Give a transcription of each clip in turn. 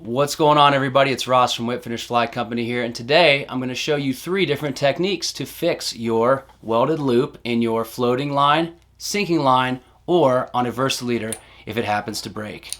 What's going on, everybody? It's Ross from Whip Finish Fly Company here, and today I'm going to show you 3 different techniques to fix your welded loop in your floating line, sinking line, or on a Versileader if it happens to break.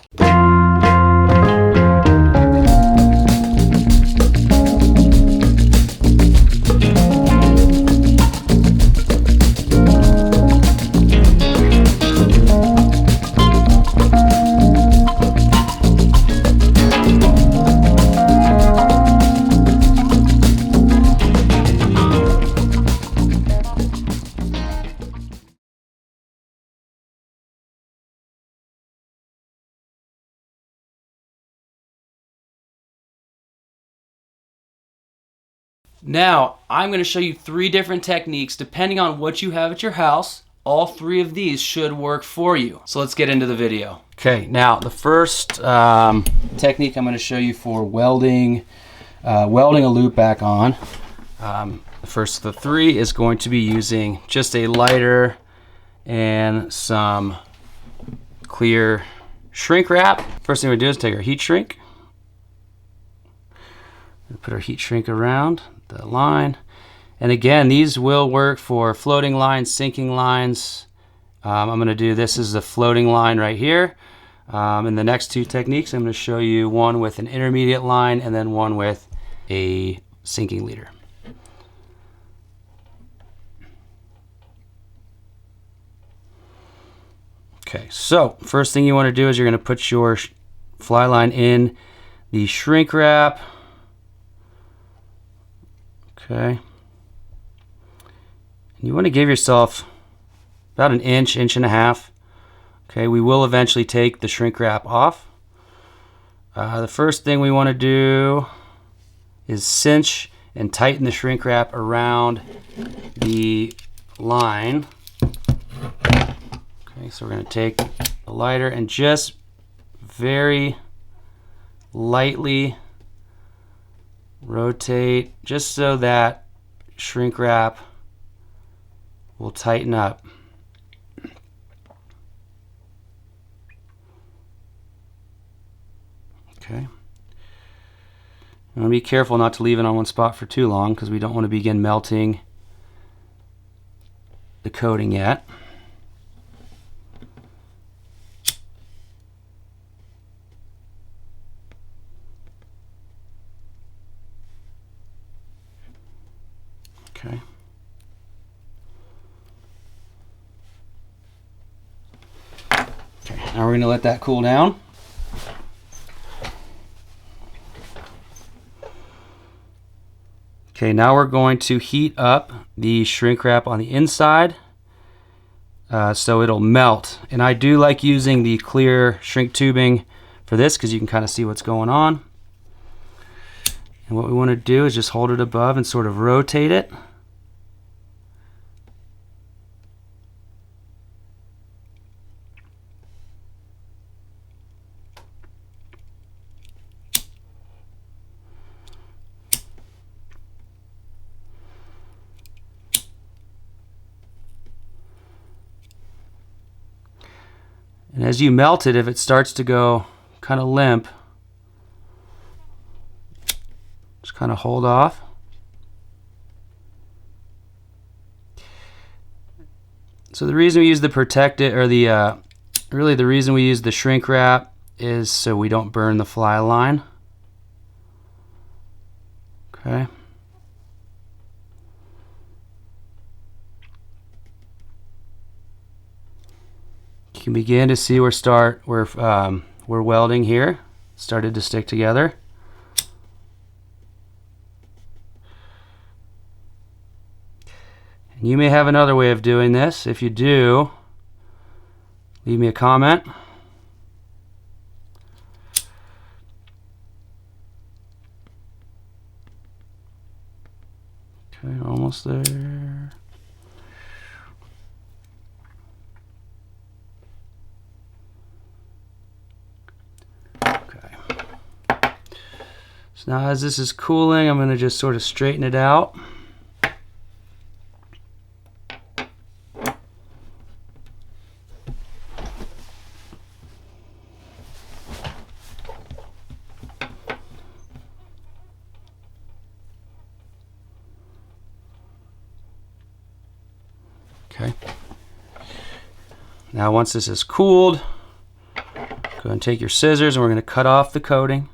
Now, I'm going to show you 3 different techniques depending on what you have at your house. All 3 of these should work for you. So let's get into the video. Okay, now the first technique I'm going to show you for welding a loop back on. The first of the 3 is going to be using just a lighter and some clear shrink wrap. First thing we do is take our heat shrink. Put our heat shrink around the line, and again, these will work for floating lines, sinking lines. I'm going to do this is the floating line right here. In the next 2 techniques, I'm going to show you one with an intermediate line and then one with a sinking leader. Okay, so first thing you want to do is you're going to put your fly line in the shrink wrap. Okay, and you want to give yourself about an inch, inch and a half. Okay, we will eventually take the shrink wrap off. The first thing we want to do is cinch and tighten the shrink wrap around the line. Okay, so we're going to take the lighter and just very lightly rotate just so that shrink wrap will tighten up. Okay. You want to be careful not to leave it on one spot for too long because we don't want to begin melting the coating yet. Okay. Okay, now we're going to let that cool down. Okay, now we're going to heat up the shrink wrap on the inside so it'll melt. And I do like using the clear shrink tubing for this because you can kind of see what's going on. And what we want to do is just hold it above and sort of rotate it. And as you melt it, if it starts to go kind of limp, just kind of hold off. So the reason we use the protected, or the really the reason we use the shrink wrap is so we don't burn the fly line. Okay. You can begin to see we're welding here. Started to stick together. And you may have another way of doing this. If you do, leave me a comment. Okay, almost there. So now as this is cooling, I'm going to just sort of straighten it out. Now once this is cooled, go ahead and take your scissors and we're going to cut off the coating.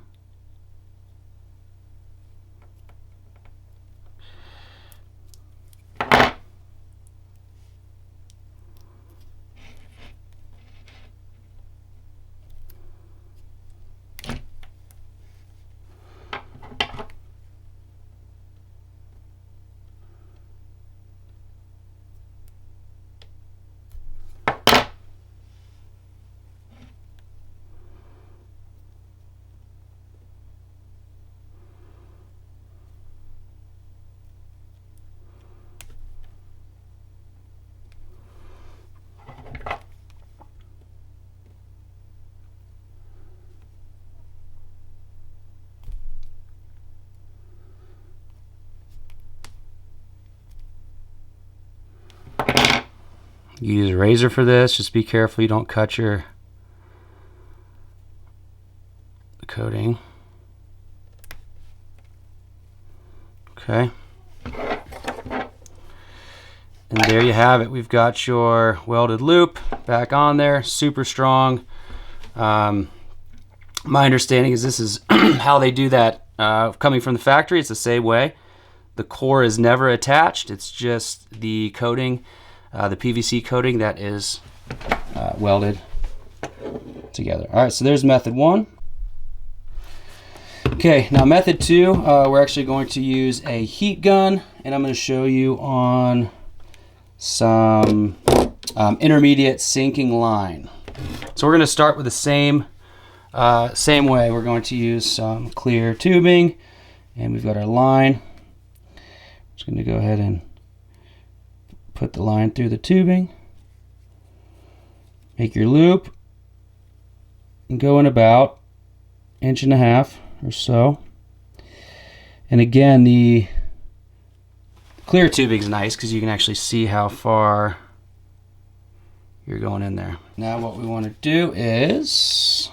You use a razor for this. Just be careful you don't cut the coating. Okay. And there you have it. We've got your welded loop back on there, super strong. My understanding is this is how they do that coming from the factory. It's the same way. The core is never attached. It's just the coating, the PVC coating that is welded together. All right, so there's method one. Okay, now method two, we're actually going to use a heat gun, and I'm going to show you on some intermediate sinking line. So we're going to start with the same way. We're going to use some clear tubing, and we've got our line. Just going to go ahead and put the line through the tubing. Make your loop and go in about 1.5 inches or so. And again, the clear tubing is nice because you can actually see how far you're going in there. Now what we want to do is,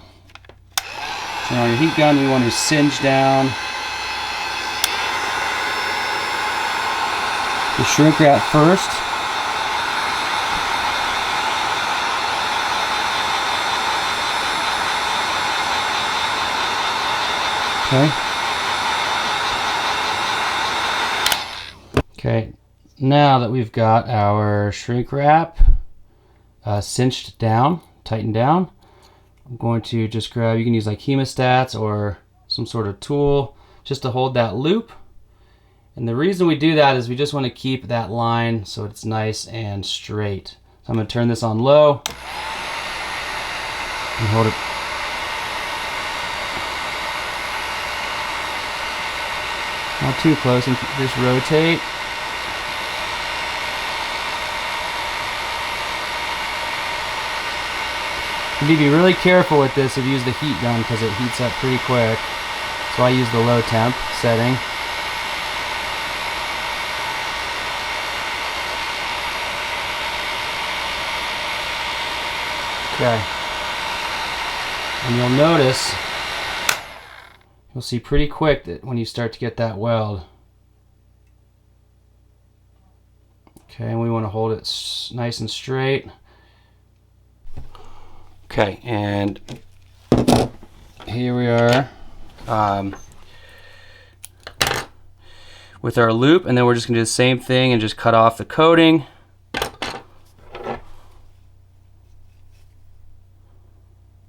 turn on your heat gun, we want to singe down the shrink wrap first. Okay. Okay, now that we've got our shrink wrap cinched down, tightened down, I'm going to just grab, you can use like hemostats or some sort of tool just to hold that loop. And the reason we do that is we just want to keep that line so it's nice and straight. So I'm going to turn this on low and hold it. Not too close, and just rotate. You need to be really careful with this if you use the heat gun because it heats up pretty quick. So I use the low temp setting. Okay. And you'll notice, you'll see pretty quick that when you start to get that weld. Okay, and we want to hold it nice and straight. Okay, and here we are with our loop, and then we're just going to do the same thing and just cut off the coating.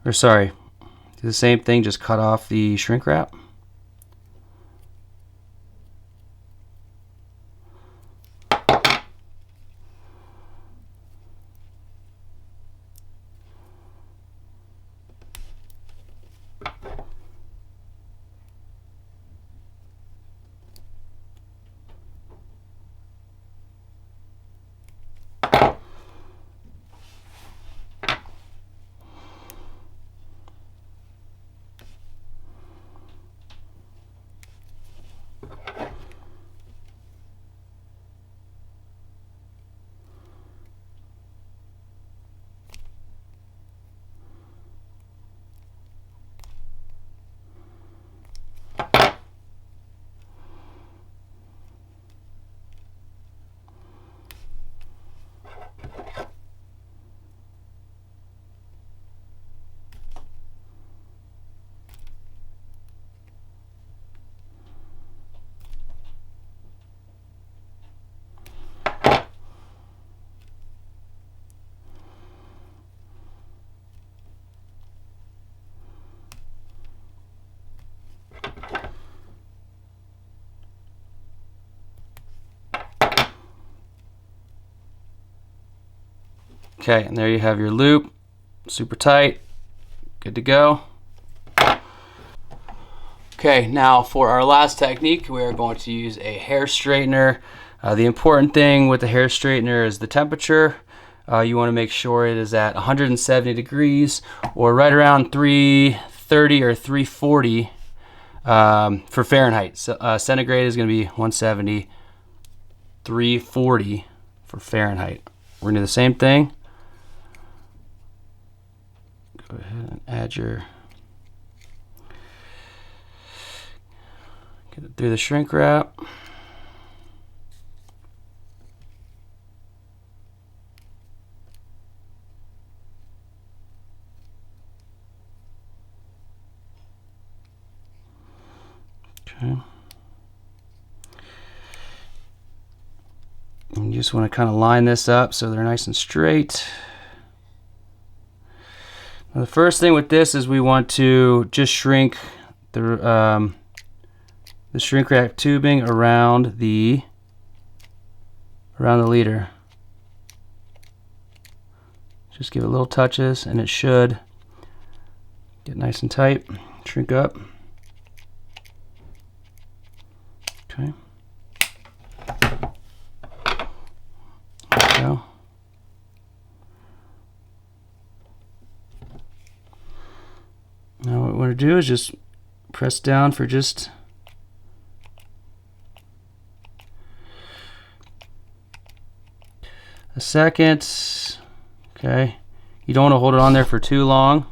Or sorry, do the same thing, just cut off the shrink wrap. Okay, and there you have your loop, super tight, good to go. Okay, now for our last technique, we are going to use a hair straightener. The important thing with the hair straightener is the temperature. You want to make sure it is at 170 degrees or right around 330 or 340 for Fahrenheit. So, centigrade is going to be 170, 340 for Fahrenheit. We're going to do the same thing. Go ahead and add your, get it through the shrink wrap. Okay. And you just want to kind of line this up so they're nice and straight. Now the first thing with this is we want to just shrink the shrink wrap tubing around the leader. Just give it little touches and it should get nice and tight, shrink up. Okay. There we go. Now what we want to do is just press down for just a second. Okay. You don't want to hold it on there for too long.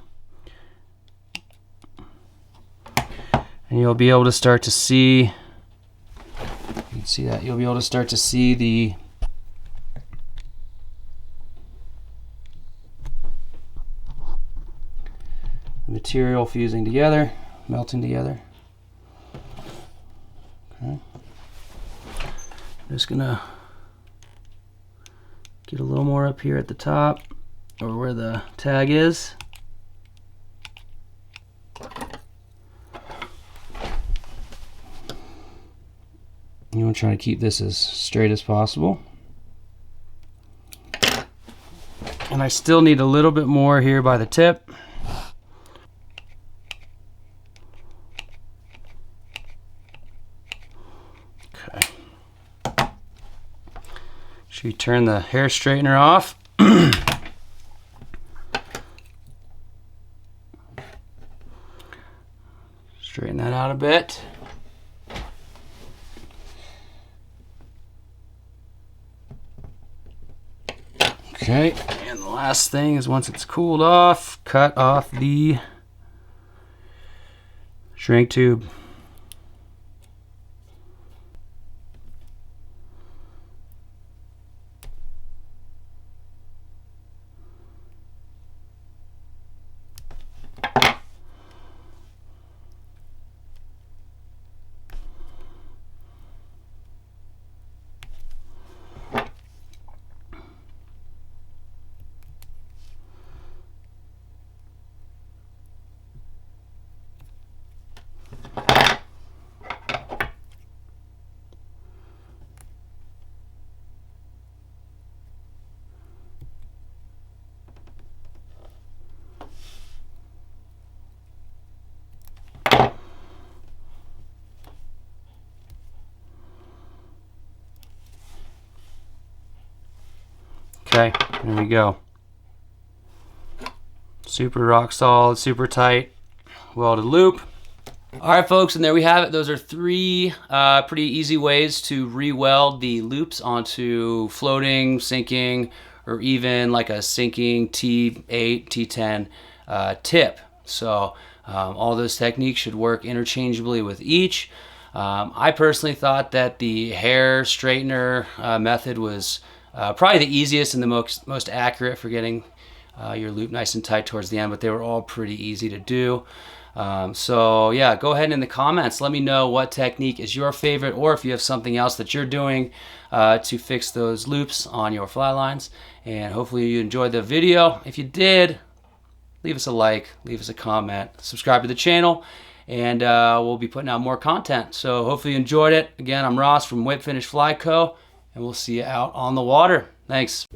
And you'll be able to start to see, you can see that, you'll be able to start to see the material fusing together, melting together. Okay. I'm just gonna get a little more up here at the top, or where the tag is. You want to try to keep this as straight as possible. And I still need a little bit more here by the tip. Okay. Should we turn the hair straightener off? Straighten that out a bit. Okay, and the last thing is once it's cooled off, cut off the shrink tube. Okay, there we go. Super rock solid, super tight, welded loop. All right, folks, and there we have it. Those are three pretty easy ways to re-weld the loops onto floating, sinking, or even like a sinking T8, T10 tip. So all those techniques should work interchangeably with each. I personally thought that the hair straightener method was probably the easiest and the most accurate for getting your loop nice and tight towards the end, but they were all pretty easy to do. So yeah, go ahead in the comments, let me know what technique is your favorite, or if you have something else that you're doing to fix those loops on your fly lines. And hopefully you enjoyed the video. If you did, leave us a like, leave us a comment, subscribe to the channel, and we'll be putting out more content. So hopefully you enjoyed it. Again, I'm Ross from Whip Finish Fly Co., and we'll see you out on the water. Thanks.